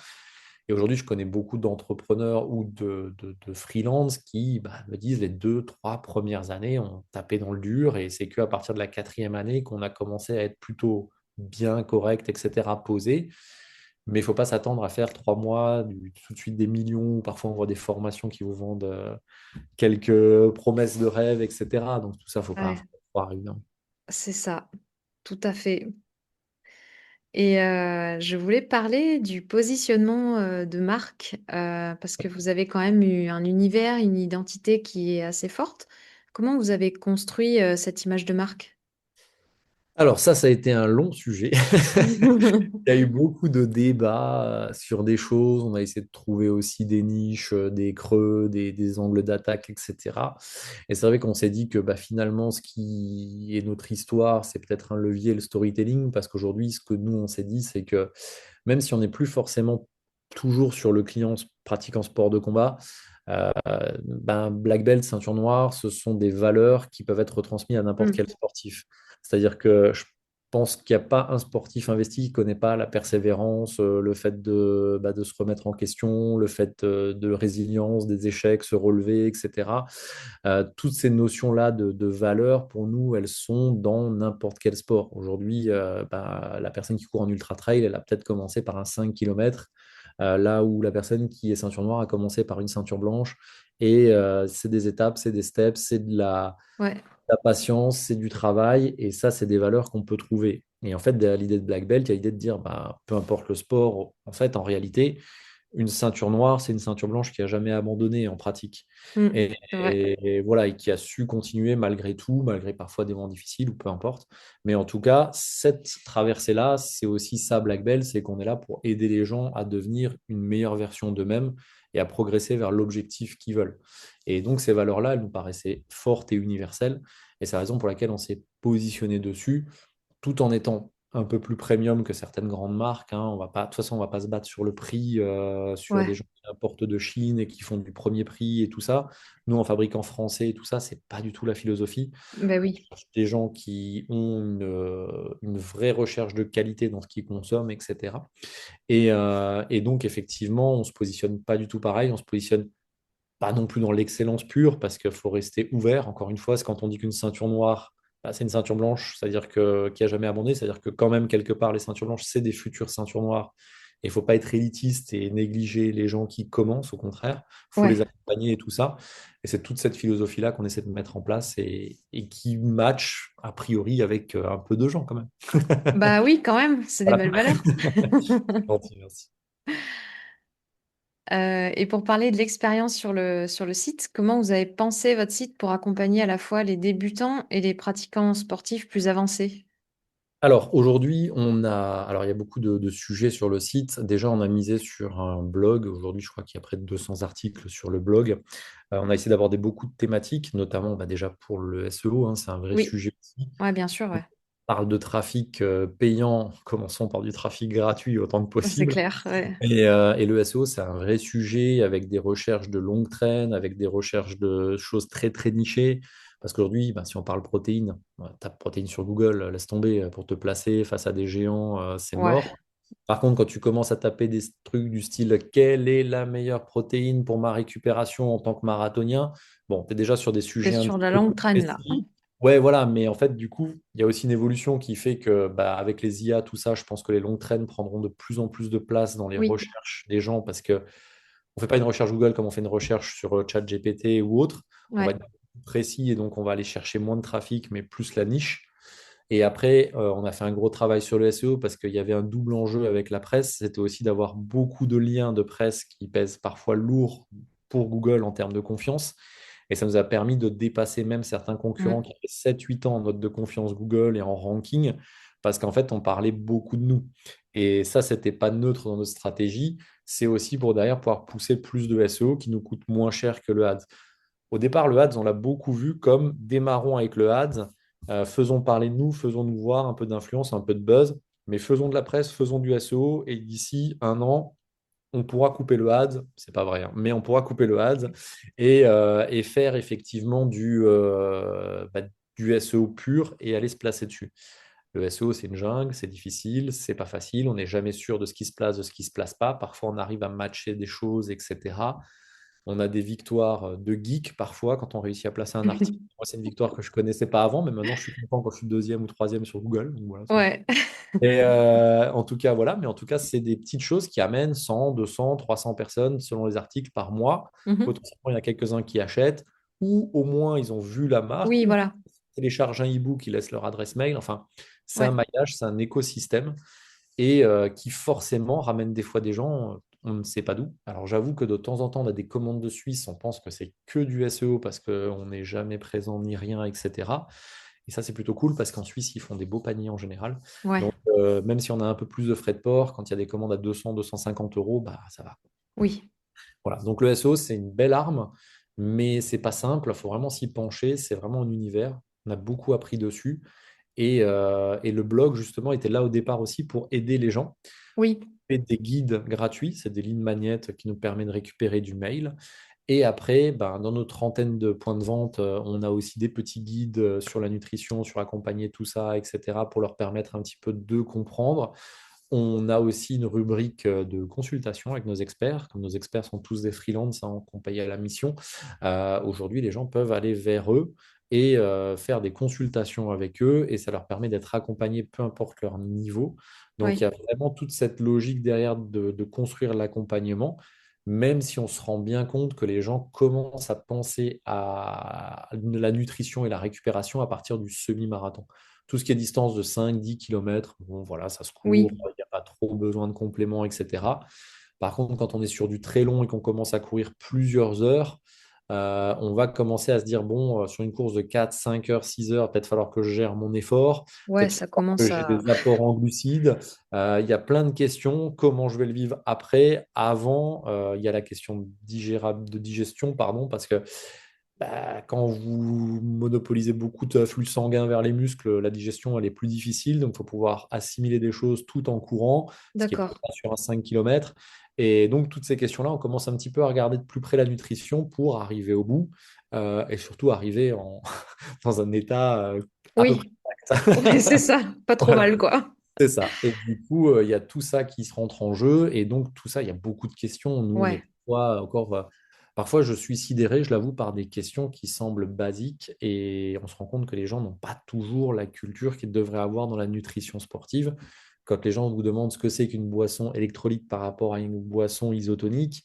Et aujourd'hui, je connais beaucoup d'entrepreneurs ou de freelance qui bah, me disent les 2, 3 premières années, on tapait dans le dur et c'est qu'à partir de la quatrième année qu'on a commencé à être plutôt bien correct, etc., posé. Mais il ne faut pas s'attendre à faire 3 mois, tout de suite des millions. Parfois, on voit des formations qui vous vendent quelques promesses de rêve, etc. Donc tout ça, Ouais, faut pas arriver. c'est ça. Tout à fait. Et je voulais parler du positionnement de marque, parce que vous avez quand même eu un univers, une identité qui est assez forte. Comment vous avez construit cette image de marque? Alors ça a été un long sujet. Il y a eu beaucoup de débats sur des choses. On a essayé de trouver aussi des niches, des creux, des angles d'attaque, etc. Et c'est vrai qu'on s'est dit que bah, finalement, ce qui est notre histoire, c'est peut-être un levier, le storytelling, parce qu'aujourd'hui, ce que nous, on s'est dit, c'est que même si on n'est plus forcément toujours sur le client pratiquant sport de combat, ben, black belt, ceinture noire, ce sont des valeurs qui peuvent être retransmises à n'importe Mm. quel sportif. C'est-à-dire que je pense qu'il n'y a pas un sportif investi qui ne connaît pas la persévérance, le fait de se remettre en question, le fait de résilience, des échecs, se relever, etc. Toutes ces notions-là de valeur, pour nous, elles sont dans n'importe quel sport. Aujourd'hui, bah, la personne qui court en ultra-trail, elle a peut-être commencé par un 5 km, là où la personne qui est ceinture noire a commencé par une ceinture blanche. Et c'est des étapes, c'est des steps, c'est Ouais. la patience, c'est du travail, et ça, c'est des valeurs qu'on peut trouver. Et en fait, derrière l'idée de Black Belt, il y a l'idée de dire, bah, peu importe le sport, en fait, en réalité, une ceinture noire, c'est une ceinture blanche qui a jamais abandonné en pratique. Mm. Et, C'est vrai. voilà, et qui a su continuer malgré tout, malgré parfois des moments difficiles ou peu importe. Mais en tout cas, cette traversée-là, c'est aussi ça, Black Belt, c'est qu'on est là pour aider les gens à devenir une meilleure version d'eux-mêmes et à progresser vers l'objectif qu'ils veulent. Et donc, ces valeurs-là, elles nous paraissaient fortes et universelles. Et c'est la raison pour laquelle on s'est positionné dessus, tout en étant un peu plus premium que certaines grandes marques, hein. On va pas, de toute façon, on ne va pas se battre sur le prix, sur des Ouais. gens qui importent de Chine et qui font du premier prix et tout ça. Nous, en fabriquant français et tout ça, c'est pas du tout la philosophie. Ben On oui. cherche des gens qui ont une vraie recherche de qualité dans ce qu'ils consomment, etc. Et donc, effectivement, on ne se positionne pas du tout pareil. On se positionne pas non plus dans l'excellence pure, parce qu'il faut rester ouvert. Encore une fois, c'est quand on dit qu'une ceinture noire, bah, c'est une ceinture blanche, c'est-à-dire que qui a jamais abondé, c'est-à-dire que quand même, quelque part, les ceintures blanches, c'est des futures ceintures noires. Il ne faut pas être élitiste et négliger les gens qui commencent, au contraire. Il faut les Ouais. accompagner et tout ça. Et c'est toute cette philosophie-là qu'on essaie de mettre en place et qui match, a priori, avec un peu de gens quand même. Bah oui, quand même, c'est des Voilà. belles valeurs. Gentil, merci. Et pour parler de l'expérience sur le site, comment vous avez pensé votre site pour accompagner à la fois les débutants et les pratiquants sportifs plus avancés? Alors aujourd'hui, il y a beaucoup de sujets sur le site. Déjà, on a misé sur un blog. Aujourd'hui, je crois qu'il y a près de 200 articles sur le blog. On a essayé d'aborder beaucoup de thématiques, notamment bah, déjà pour le SEO, hein, c'est un vrai Oui, sujet aussi. ouais, bien sûr, On ouais. parle de trafic payant, commençons par du trafic gratuit autant que C'est possible. clair, ouais. Et le SEO, c'est un vrai sujet avec des recherches de longue traîne, avec des recherches de choses très très nichées. Parce qu'aujourd'hui, bah, si on parle protéines, tape protéines sur Google, laisse tomber, pour te placer face à des géants, c'est Ouais, mort. Par contre, quand tu commences à taper des trucs du style quelle est la meilleure protéine pour ma récupération en tant que marathonien, bon, tu es déjà sur des c'est sujets un sur petit la peu longue plus traîne, là. précis. Ouais, voilà, mais en fait, du coup, il y a aussi une évolution qui fait que bah, avec les IA, tout ça, je pense que les longues traînes prendront de plus en plus de place dans les Oui, recherches des gens parce que on fait pas une recherche Google comme on fait une recherche sur ChatGPT ou autre. On va ouais. être plus précis et donc on va aller chercher moins de trafic, mais plus la niche. Et après, on a fait un gros travail sur le SEO parce qu'il y avait un double enjeu avec la presse. C'était aussi d'avoir beaucoup de liens de presse qui pèsent parfois lourd pour Google en termes de confiance. Et ça nous a permis de dépasser même certains concurrents Mm. qui avaient 7-8 ans en note de confiance Google et en ranking, parce qu'en fait, on parlait beaucoup de nous. Et ça, c'était pas neutre dans notre stratégie. C'est aussi pour derrière pouvoir pousser plus de SEO qui nous coûte moins cher que le ads. Au départ, le ads, on l'a beaucoup vu comme démarrons avec le ads, faisons parler de nous, faisons nous voir, un peu d'influence, un peu de buzz, mais faisons de la presse, faisons du SEO, et d'ici un an, on pourra couper le ads, c'est pas vrai, hein, mais on pourra couper le ads et faire effectivement du SEO pur et aller se placer dessus. Le SEO, c'est une jungle, c'est difficile, c'est pas facile, on n'est jamais sûr de ce qui se place, de ce qui se place pas. Parfois, on arrive à matcher des choses, etc. On a des victoires de geek parfois quand on réussit à placer un article. Moi, c'est une victoire que je ne connaissais pas avant, mais maintenant je suis content quand je suis deuxième ou troisième sur Google. Donc, voilà, Ouais. et en tout cas, voilà, mais en tout cas, c'est des petites choses qui amènent 100, 200, 300 personnes selon les articles par mois. Mhm. Potentiellement, il y en a quelques-uns qui achètent, ou au moins ils ont vu la marque, Oui, ou voilà. téléchargent un e-book, ils laissent leur adresse mail. Enfin, c'est un Ouais. maillage, c'est un écosystème et qui forcément ramène des fois des gens, on ne sait pas d'où. Alors j'avoue que de temps en temps, on a des commandes de Suisse, on pense que c'est que du SEO parce qu'on n'est jamais présent ni rien, etc. Et ça, c'est plutôt cool parce qu'en Suisse, ils font des beaux paniers en général. Ouais, Donc, même si on a un peu plus de frais de port, quand il y a des commandes à 200, 250 euros, bah, ça va. oui, Voilà. Donc, le SEO, c'est une belle arme, mais c'est pas simple. Il faut vraiment s'y pencher. C'est vraiment un univers. On a beaucoup appris dessus. Et le blog, justement, était là au départ aussi pour aider les gens. oui, Et des guides gratuits, c'est des lignes magnétiques qui nous permettent de récupérer du mail. Et après, ben, dans nos trentaine de points de vente, on a aussi des petits guides sur la nutrition, sur accompagner tout ça, etc., pour leur permettre un petit peu de comprendre. On a aussi une rubrique de consultation avec nos experts. Comme nos experts sont tous des freelances qu'on paye à la mission, aujourd'hui, les gens peuvent aller vers eux et faire des consultations avec eux et ça leur permet d'être accompagnés peu importe leur niveau. Donc, il y oui, a vraiment toute cette logique derrière de construire l'accompagnement, même si on se rend bien compte que les gens commencent à penser à la nutrition et la récupération à partir du semi-marathon. Tout ce qui est distance de 5-10 km, bon, voilà, ça se court, oui. il n'y a pas trop besoin de compléments, etc. Par contre, quand on est sur du très long et qu'on commence à courir plusieurs heures, on va commencer à se dire, bon, sur une course de 4, 5 heures, 6 heures, peut-être falloir que je gère mon effort, Ouais, peut-être ça falloir que commence j'ai à... des apports en glucides. Il y a plein de questions. Comment je vais le vivre après? Avant, il y a la question de digestion, pardon, parce que bah, quand vous monopolisez beaucoup de flux sanguin vers les muscles, la digestion elle est plus difficile. Donc, il faut pouvoir assimiler des choses tout en courant, ce qui est pas D'accord. sur un 5 km. Et donc, toutes ces questions-là, on commence un petit peu à regarder de plus près la nutrition pour arriver au bout et surtout arriver dans un état à peu près Oui, correct. ouais, c'est ça. Pas trop Voilà, mal, quoi. c'est ça. Et du coup, il y a tout ça qui se rentre en jeu. Et donc, tout ça, il y a beaucoup de questions. Nous, on est Ouais, parfois encore. Parfois, je suis sidéré, je l'avoue, par des questions qui semblent basiques. Et on se rend compte que les gens n'ont pas toujours la culture qu'ils devraient avoir dans la nutrition sportive. Quand les gens vous demandent ce que c'est qu'une boisson électrolyte par rapport à une boisson isotonique,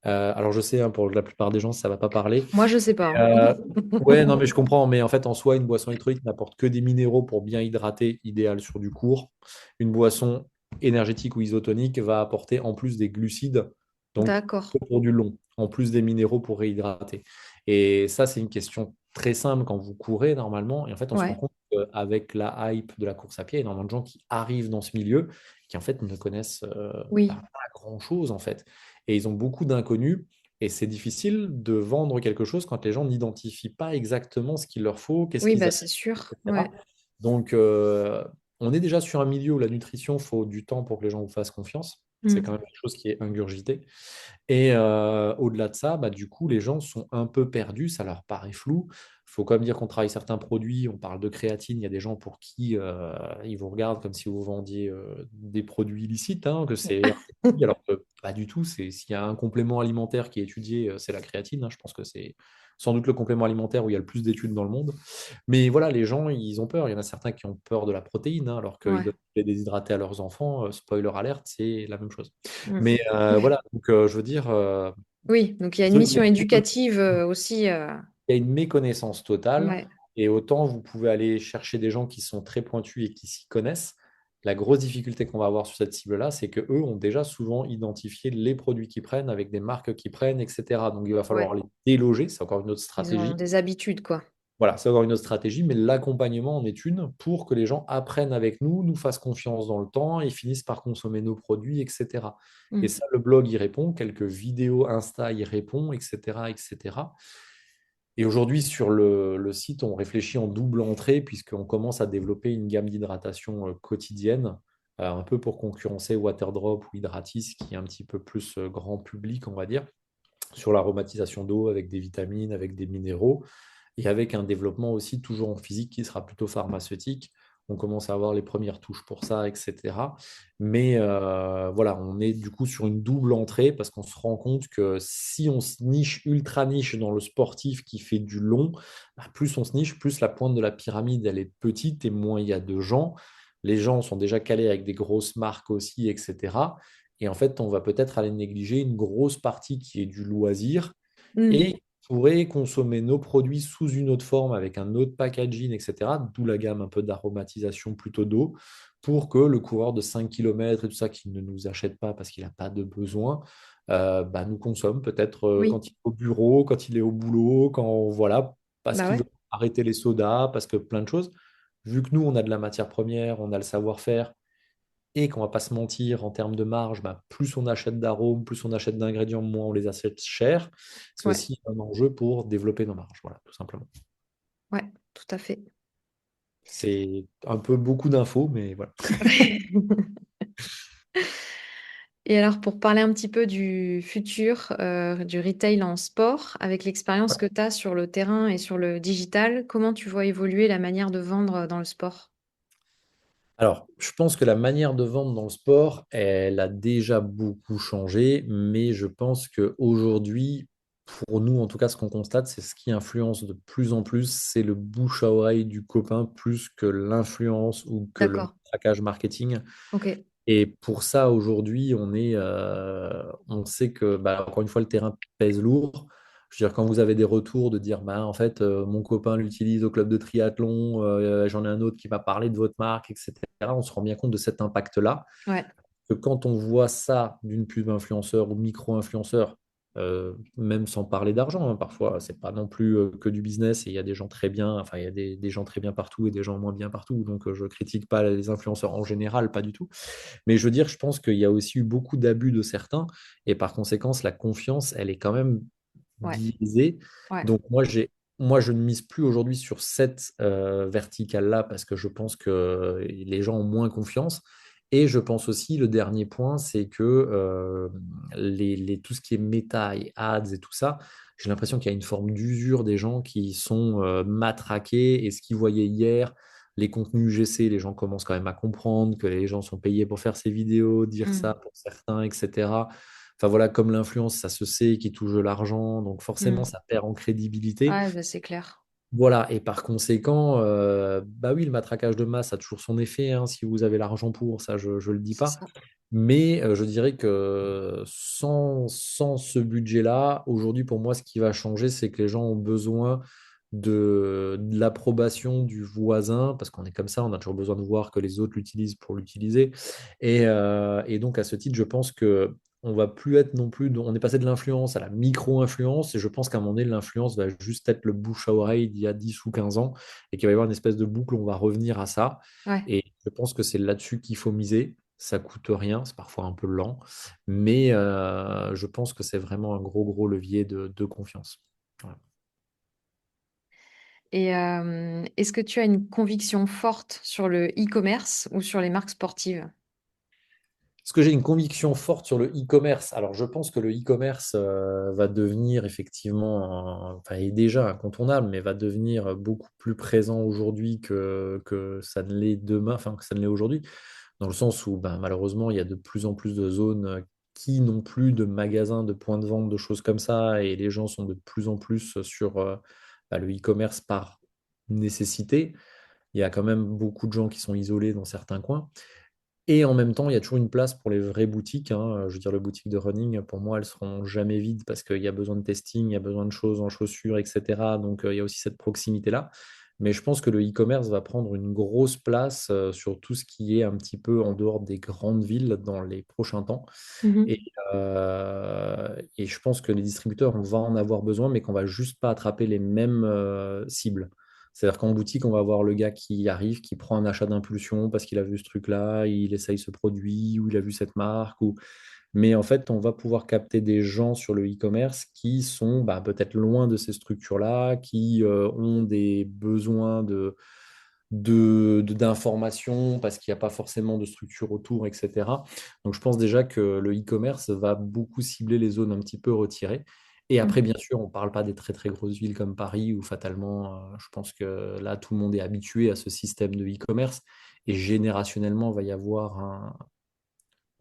alors je sais, hein, pour la plupart des gens, ça ne va pas parler. moi, je sais pas, hein. Euh, ouais, non, mais je comprends. Mais en fait, en soi, une boisson électrolyte n'apporte que des minéraux pour bien hydrater, idéal sur du court. Une boisson énergétique ou isotonique va apporter en plus des glucides, donc D'accord. pour du long, en plus des minéraux pour réhydrater. Et ça, c'est une question très simple quand vous courez normalement. Et en fait, on se rend Ouais, compte qu'avec la hype de la course à pied, il y a énormément de gens qui arrivent dans ce milieu qui en fait ne connaissent oui. pas grand-chose en fait. Et ils ont beaucoup d'inconnus. Et c'est difficile de vendre quelque chose quand les gens n'identifient pas exactement ce qu'il leur faut, qu'est-ce Oui, qu'ils bah achètent, c'est sûr. etc. Ouais. Donc, on est déjà sur un milieu où la nutrition, il faut du temps pour que les gens vous fassent confiance. C'est quand Mm. même quelque chose qui est ingurgité. Et au-delà de ça, bah, du coup, les gens sont un peu perdus, ça leur paraît flou. Il faut quand même dire qu'on travaille certains produits, on parle de créatine, il y a des gens pour qui ils vous regardent comme si vous vendiez des produits illicites, hein, que c'est interdit, alors que pas du tout. S'il y a un complément alimentaire qui est étudié, c'est la créatine, hein. Je pense que c'est sans doute le complément alimentaire où il y a le plus d'études dans le monde. Mais voilà, les gens, ils ont peur. Il y en a certains qui ont peur de la protéine, hein, alors qu'ils Ouais. donnent des déshydratés à leurs enfants. Spoiler alerte, c'est la même chose. Mm. Mais Ouais. voilà, donc je veux dire, Oui, donc il y a une je mission n'ai- éducative aussi. il y a une méconnaissance totale, Ouais, et autant vous pouvez aller chercher des gens qui sont très pointus et qui s'y connaissent. La grosse difficulté qu'on va avoir sur cette cible-là, c'est qu'eux ont déjà souvent identifié les produits qu'ils prennent avec des marques qu'ils prennent, etc. Donc il va falloir ouais. les déloger, c'est encore une autre Ils ont stratégie. des habitudes, quoi. Voilà, c'est encore une autre stratégie, mais l'accompagnement en est une pour que les gens apprennent avec nous, nous fassent confiance dans le temps et finissent par consommer nos produits, etc. Et Mm. ça, le blog y répond, quelques vidéos Insta y répond, etc., etc. Et aujourd'hui, sur le site, on réfléchit en double entrée puisqu'on commence à développer une gamme d'hydratation quotidienne, un peu pour concurrencer Waterdrop ou Hydratis, qui est un petit peu plus grand public, on va dire, sur l'aromatisation d'eau avec des vitamines, avec des minéraux et avec un développement aussi toujours en physique qui sera plutôt pharmaceutique. On commence à avoir les premières touches pour ça, etc. Mais voilà, on est du coup sur une double entrée parce qu'on se rend compte que si on se niche ultra niche dans le sportif qui fait du long, bah, plus on se niche, plus la pointe de la pyramide elle est petite et moins il y a de gens. Les gens sont déjà calés avec des grosses marques aussi, etc. Et en fait, on va peut-être aller négliger une grosse partie qui est du loisir Mm. et pourrait consommer nos produits sous une autre forme avec un autre packaging, etc. D'où la gamme un peu d'aromatisation plutôt d'eau pour que le coureur de 5 km et tout ça qui ne nous achète pas parce qu'il n'a pas de besoin, bah, nous consomme peut-être Oui, quand il est au bureau, quand il est au boulot, quand voilà, parce bah qu'il ouais. veut arrêter les sodas, parce que plein de choses. Vu que nous, on a de la matière première, on a le savoir-faire, et qu'on va pas se mentir, en termes de marge, bah, plus on achète d'arômes, plus on achète d'ingrédients, moins on les achète chers. C'est Ouais, aussi un enjeu pour développer nos marges, voilà, tout simplement. ouais, tout à fait. C'est un peu beaucoup d'infos, mais voilà. Et alors, pour parler un petit peu du futur du retail en sport, avec l'expérience que tu as sur le terrain et sur le digital, comment tu vois évoluer la manière de vendre dans le sport? Alors, je pense que la manière de vendre dans le sport, elle a déjà beaucoup changé, mais je pense qu'aujourd'hui, pour nous, en tout cas, ce qu'on constate, c'est ce qui influence de plus en plus, c'est le bouche à oreille du copain plus que l'influence ou que le D'accord, traquage marketing. ok. Et pour ça, aujourd'hui, on sait que, bah, encore une fois, le terrain pèse lourd. Je veux dire, quand vous avez des retours de dire, bah, en fait, mon copain l'utilise au club de triathlon, j'en ai un autre qui m'a parlé de votre marque, etc., on se rend bien compte de cet impact-là. Ouais, Que quand on voit ça d'une pub influenceur ou micro-influenceur, même sans parler d'argent, hein, parfois, c'est pas non plus que du business et il y a des gens très bien, enfin, il y a des gens très bien partout et des gens moins bien partout. Donc, je critique pas les influenceurs en général, pas du tout. Mais je veux dire, je pense qu'il y a aussi eu beaucoup d'abus de certains et par conséquent, la confiance, elle est quand même ouais, biaisée. ouais. Donc, moi, je ne mise plus aujourd'hui sur cette verticale-là parce que je pense que les gens ont moins confiance. Et je pense aussi, le dernier point, c'est que tout ce qui est méta et ads et tout ça, j'ai l'impression qu'il y a une forme d'usure des gens qui sont matraqués et ce qu'ils voyaient hier les contenus UGC, les gens commencent quand même à comprendre que les gens sont payés pour faire ces vidéos, dire Hmm, ça pour certains, etc. Enfin voilà, comme l'influence, ça se sait qui touche de l'argent, donc forcément, hmm. ça perd en crédibilité. Ouais, bah, c'est clair. Voilà, et par conséquent, bah oui, le matraquage de masse a toujours son effet, hein, si vous avez l'argent pour, ça je ne le dis C'est pas. ça. Mais je dirais que sans ce budget-là, aujourd'hui, pour moi, ce qui va changer, c'est que les gens ont besoin de l'approbation du voisin, parce qu'on est comme ça, on a toujours besoin de voir que les autres l'utilisent pour l'utiliser. Et donc, à ce titre, je pense que on va plus être non plus, on est passé de l'influence à la micro-influence, et je pense qu'à un moment donné, l'influence va juste être le bouche à oreille d'il y a 10 ou 15 ans, et qu'il va y avoir une espèce de boucle, on va revenir à ça. Ouais. Et je pense que c'est là-dessus qu'il faut miser. Ça coûte rien, c'est parfois un peu lent, mais je pense que c'est vraiment un gros, gros levier de confiance. Voilà. Et est-ce que tu as une conviction forte sur le e-commerce ou sur les marques sportives? Est-ce que j'ai une conviction forte sur le e-commerce? Alors, je pense que le e-commerce va devenir effectivement, enfin, est déjà incontournable, mais va devenir beaucoup plus présent aujourd'hui que ça ne l'est demain, enfin, que ça ne l'est aujourd'hui, dans le sens où ben, malheureusement, il y a de plus en plus de zones qui n'ont plus de magasins, de points de vente, de choses comme ça, et les gens sont de plus en plus sur bah, le e-commerce par nécessité. Il y a quand même beaucoup de gens qui sont isolés dans certains coins. Et en même temps, il y a toujours une place pour les vraies boutiques, hein. Je veux dire, les boutiques de running, pour moi, elles seront jamais vides parce qu'il y a besoin de testing, il y a besoin de choses en chaussures, etc. Donc, il y a aussi cette proximité-là. Mais je pense que le e-commerce va prendre une grosse place sur tout ce qui est un petit peu en dehors des grandes villes dans les prochains temps. Et, Mhm. et je pense que les distributeurs, on va en avoir besoin, mais qu'on va juste pas attraper les mêmes cibles. C'est-à-dire qu'en boutique, on va avoir le gars qui arrive, qui prend un achat d'impulsion parce qu'il a vu ce truc-là, il essaye ce produit ou il a vu cette marque. Mais en fait, on va pouvoir capter des gens sur le e-commerce qui sont bah, peut-être loin de ces structures-là, qui ont des besoins d'informations parce qu'il n'y a pas forcément de structure autour, etc. Donc, je pense déjà que le e-commerce va beaucoup cibler les zones un petit peu retirées. Et après, Mhm. bien sûr, on ne parle pas des très très grosses villes comme Paris où fatalement, je pense que là, tout le monde est habitué à ce système de e-commerce. Et générationnellement, il va y avoir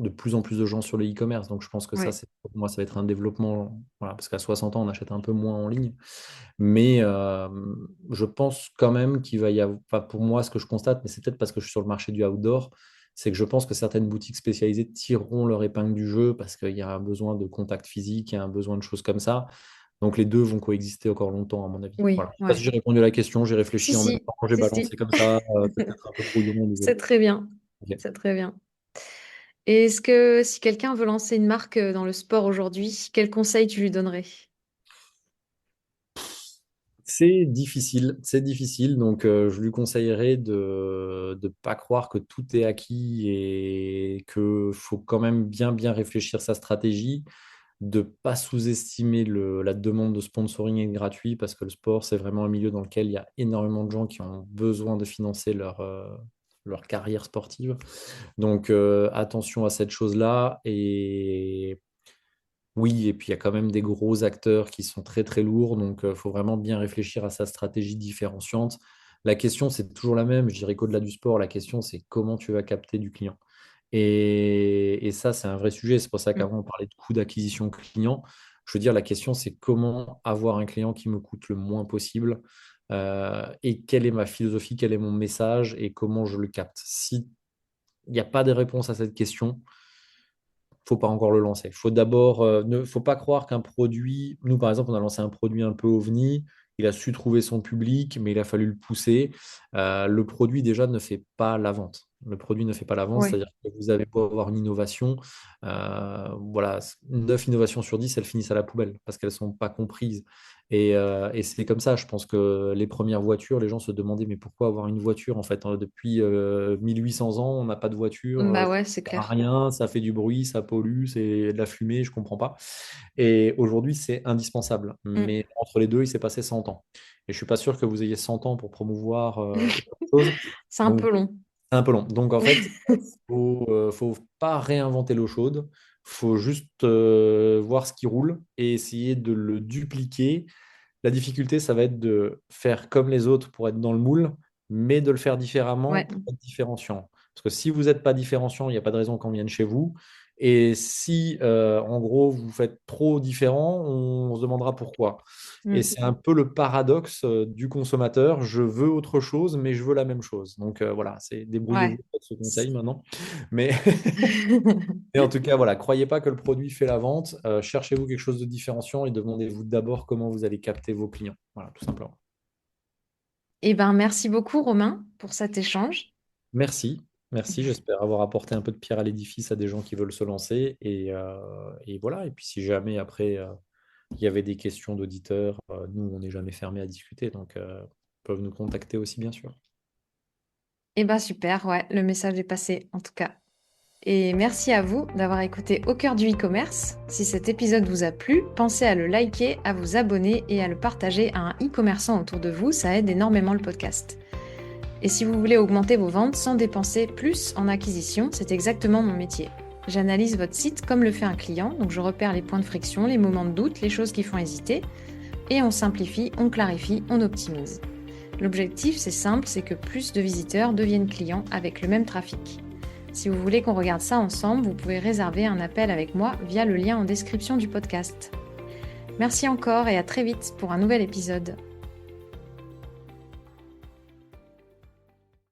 de plus en plus de gens sur le e-commerce. Donc, je pense que ça, Ouais. pour moi, ça va être un développement. Voilà, parce qu'à 60 ans, on achète un peu moins en ligne. Mais je pense quand même qu'il va y avoir, enfin, pour moi, ce que je constate, mais c'est peut-être parce que je suis sur le marché du outdoor, c'est que je pense que certaines boutiques spécialisées tireront leur épingle du jeu parce qu'il y a un besoin de contact physique, il y a un besoin de choses comme ça. Donc les deux vont coexister encore longtemps, à mon avis. Oui, Voilà. Je sais pas si ouais. j'ai répondu à la question, j'ai Si, réfléchi en même si, temps, j'ai si, si. balancé comme ça, peut-être un peu brouillon, C'est désolé. très bien. Ok. C'est très bien. Et est-ce que si quelqu'un veut lancer une marque dans le sport aujourd'hui, quel conseil tu lui donnerais? C'est difficile, c'est difficile. Donc, je lui conseillerais de ne pas croire que tout est acquis et qu'il faut quand même bien, bien réfléchir sa stratégie, de ne pas sous-estimer la demande de sponsoring et de gratuit, parce que le sport, c'est vraiment un milieu dans lequel il y a énormément de gens qui ont besoin de financer leur carrière sportive. Donc, attention à cette chose-là. Et oui, et puis il y a quand même des gros acteurs qui sont très très lourds, donc il faut vraiment bien réfléchir à sa stratégie différenciante. La question, c'est toujours la même, je dirais qu'au-delà du sport, la question, c'est comment tu vas capter du client. Et ça, c'est un vrai sujet. C'est pour ça Mm. qu'avant, on parlait de coût d'acquisition client. Je veux dire, la question, c'est comment avoir un client qui me coûte le moins possible, et quelle est ma philosophie, quel est mon message et comment je le capte. S'il n'y a pas de réponse à cette question, faut pas encore le lancer. Faut d'abord, ne faut pas croire qu'un produit, nous par exemple, on a lancé un produit un peu ovni, il a su trouver son public, mais il a fallu le pousser. Le produit déjà ne fait pas la vente. Le produit ne fait pas la vente, Ouais, c'est-à-dire que vous avez beau avoir une innovation, voilà, 9 innovations sur 10, elles finissent à la poubelle parce qu'elles ne sont pas comprises. Et c'est comme ça, je pense que les premières voitures, les gens se demandaient, mais pourquoi avoir une voiture en fait, hein, depuis 1800 ans, on n'a pas de voiture, bah ouais, c'est sert à clair. rien, ça fait du bruit, ça pollue, c'est de la fumée, je comprends pas. Et aujourd'hui, c'est indispensable. Mm. Mais entre les deux, il s'est passé 100 ans. Et je suis pas sûr que vous ayez 100 ans pour promouvoir autre chose. C'est un Donc, peu long. c'est un peu long. Donc, en fait, faut pas réinventer l'eau chaude. Faut juste voir ce qui roule et essayer de le dupliquer. La difficulté, ça va être de faire comme les autres pour être dans le moule, mais de le faire différemment Ouais. pour être différenciant. Parce que si vous n'êtes pas différenciant, il n'y a pas de raison qu'on vienne chez vous. Et si, en gros, vous faites trop différent, on se demandera pourquoi. Et Mm. c'est un peu le paradoxe du consommateur. Je veux autre chose, mais je veux la même chose. Donc voilà, c'est débrouillez-vous Ouais. avec ce conseil maintenant. Mais et en tout cas, voilà, croyez pas que le produit fait la vente. Cherchez-vous quelque chose de différenciant et demandez-vous d'abord comment vous allez capter vos clients. Voilà, tout simplement. Eh ben, merci beaucoup, Romain, pour cet échange. Merci. Merci. J'espère avoir apporté un peu de pierre à l'édifice à des gens qui veulent se lancer. Et voilà. Et puis, si jamais après, il y avait des questions d'auditeurs, nous, on n'est jamais fermé à discuter. Donc, ils peuvent nous contacter aussi, bien sûr. Eh ben, super, ouais, le message est passé, en tout cas. Et merci à vous d'avoir écouté Au cœur du e-commerce. Si cet épisode vous a plu, pensez à le liker, à vous abonner et à le partager à un e-commerçant autour de vous, ça aide énormément le podcast. Et si vous voulez augmenter vos ventes sans dépenser plus en acquisition, c'est exactement mon métier. J'analyse votre site comme le fait un client, donc je repère les points de friction, les moments de doute, les choses qui font hésiter, et on simplifie, on clarifie, on optimise. L'objectif, c'est simple, c'est que plus de visiteurs deviennent clients avec le même trafic. Si vous voulez qu'on regarde ça ensemble, vous pouvez réserver un appel avec moi via le lien en description du podcast. Merci encore et à très vite pour un nouvel épisode.